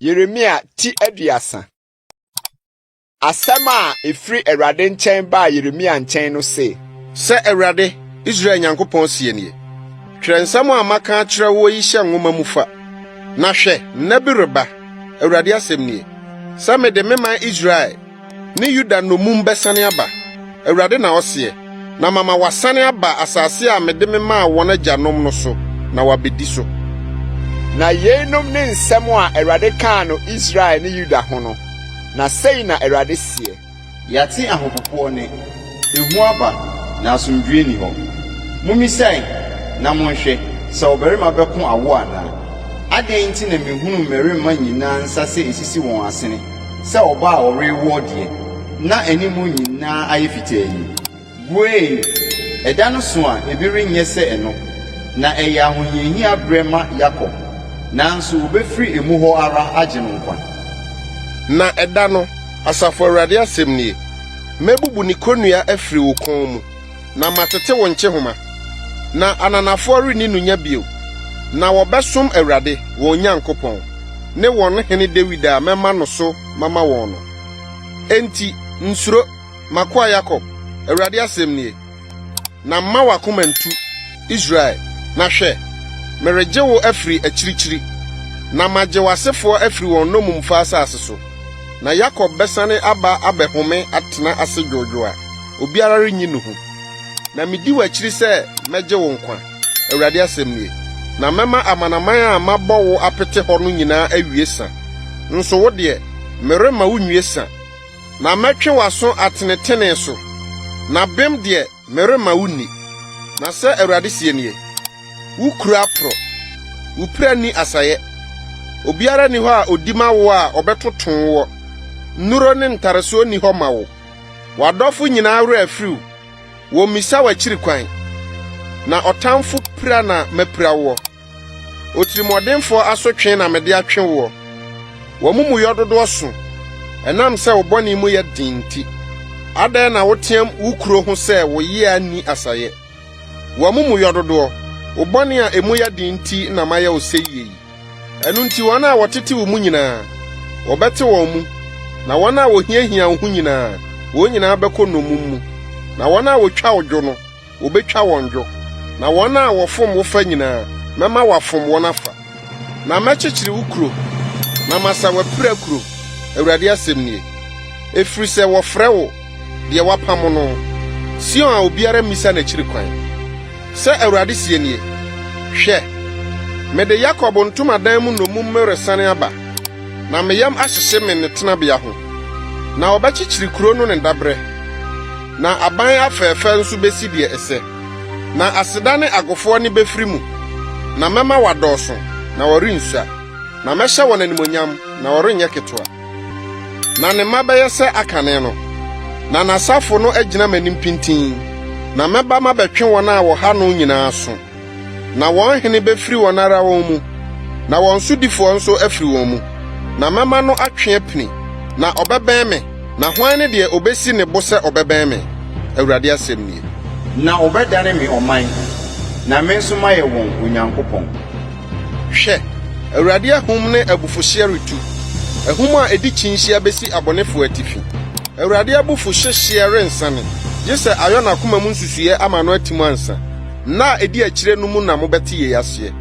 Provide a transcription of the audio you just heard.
Yeremia ti aduasa. Asama efri Awurade nkyɛn ba Yeremia nkyɛn no se. Sɛ Awurade Israel Nyankopɔn sie nie. Hwɛ nsɛm a maka akyerɛ wo yi hyɛ nwoma mu fa. Na hwɛ, nna bi reba. Awurade asɛm nie. Sɛ mede me man Israel ne Yuda nomum bɛsane aba. Awurade na ɔseɛ. Na mama wasane aba asase a mede me maa wɔn agyanom no so, na wabedi so. Na yeinom ne nsɛm a Awurade kaa no Israel ne Yuda ho no. Na sei na Awurade sie. Yate ahopopo ne ehu aba na asomdwe ni hɔ. Mumisai na monhwɛ sɛ obarima bɛko awo ana. Adɛn nti na mehunu mmarima nyinaa nsa sɛ esisi wɔn asene sɛ ɔba a ɔrewo deɛ na animu nyinaa ayɛ fitaa yi. Buei ɛda no so a ebi renyɛ sɛ ɛno na ɛyɛ ahohiahia brɛ ma Yakob nanso obɛfiri emu hɔ ara agye no nkwa. Na ɛda no Asafo Awurade asɛm nie. Mebubu ne konnua afiri wo kɔn mu na matete wo nkyehoma. Na ananafoɔ renni no nya bio. Na wɔbɛsom Awurade wɔn Nyankopɔn ne wɔn hene David a mɛma no so mama wɔn no. Enti nsuro makoa Yakob, Awurade asɛm nie. Na mma wakoma ntu Israel. Na hwɛ, meregye wo afiri akyirikyiri. Na magye w'asefoɔ afiri wɔn nomumfa asase so. Na Yakob bɛsane aba abɛhome atena ase dwodwo a obiara renyi no ho. Na medi w'akyiri sɛ mɛgye wo nkwa, Awurade asɛm nie. Na mɛma amanaman a mabɔ wo apete hɔ no nyinaa awie sa. Nso wo deɛ, merema wo nwie sa. Na mɛtwe w'aso atenetene so. Na bem deɛ, merema wo ni. Na sɛ Awurade sie nie, wo kura apro, wo pira ni asayɛ. Obiara ni hɔ a odima wo a ɔbɛtoton wo. Nuro ne ntareso ni hɔ ma wo. Wadɔfo nyinaa werɛ afiriw. Wo misa w'akyiri kwan. Na ɔtamfo pira na mapira wo. Otirimɔdenfo asotwe na mede atwe wo. Wamumuyɔ dodoɔ so. Ɛnam sɛ wo bɔne mu yɛ den nti. Adɛn na woteam wo kuro ho sɛ wo yea ni asayɛ. Wamumuyɔ dodoɔ. Wo bɔne a emu yɛ den nti na mayɛ wo sɛ yie. Ɛno nti wɔn a wɔtete wo mu nyinaa, wɔbɛte wɔn mu. Na wɔn a wohiahia wo ho nyinaa, wɔn nyinaa bɛkɔ nomum mu. Na wɔn a wotwa wo dwo no, wobɛtwa wɔn dwo. Na wɔn a wɔfom wo fa nyinaa, mɛma wafom wɔn afa. Na mɛkyekyere wo kuro, na masa wapira kuro, Awurade asɛm nie. Efiri sɛ wɔfrɛ wo, deɛ wapam no, Sion a obiara misa n'akyiri kwan. Sɛ Awurade sie nie, hwɛ, mede Yakob ntomadan mu nomum meresane aba. Na meyam ahyehye me ne tenabea ho. Na ɔbɛkyekyere kuro no ne dabrɛ. Na aban afɛɛfɛ nso besi deɛ ɛsɛ. Na aseda ne agofoɔ ne bɛfiri mu. Na mɛma wadɔɔso, na wɔrensua. Na mɛhyɛ wɔn animonyam, na wɔrenyɛ ketewa. Na ne mma bɛyɛ sɛ Akan no. Na n'asafo no agyina m'anim pintin. Na mɛba mabɛtwe wɔn a wɔha no nyinaa so. Na wɔn hene bɛfiri wɔn ara wɔn mu. Na wɔn sodifoɔ nso afiri wɔn mu. Na mɛma no atwe apini. Na ɔbɛbɛn me. Na hwan ne deɛ obesi ne bo sɛ ɔbɛbɛn me? Awurade asɛm nie. Na ɔbɛdane me ɔman. Na me nso mayɛ wɔn Onyankopɔn. Hwɛ, Awurade ahum ne abufuhye retu. Ahum a edi kyinhyia besi abɔnefo atifi. Awurade abufuhye rensane. Gye sɛ ayɔ n'akoma mu nsusuye ama no atimu ansa. Na edi akyire no mu na mobɛte yɛ aseɛ.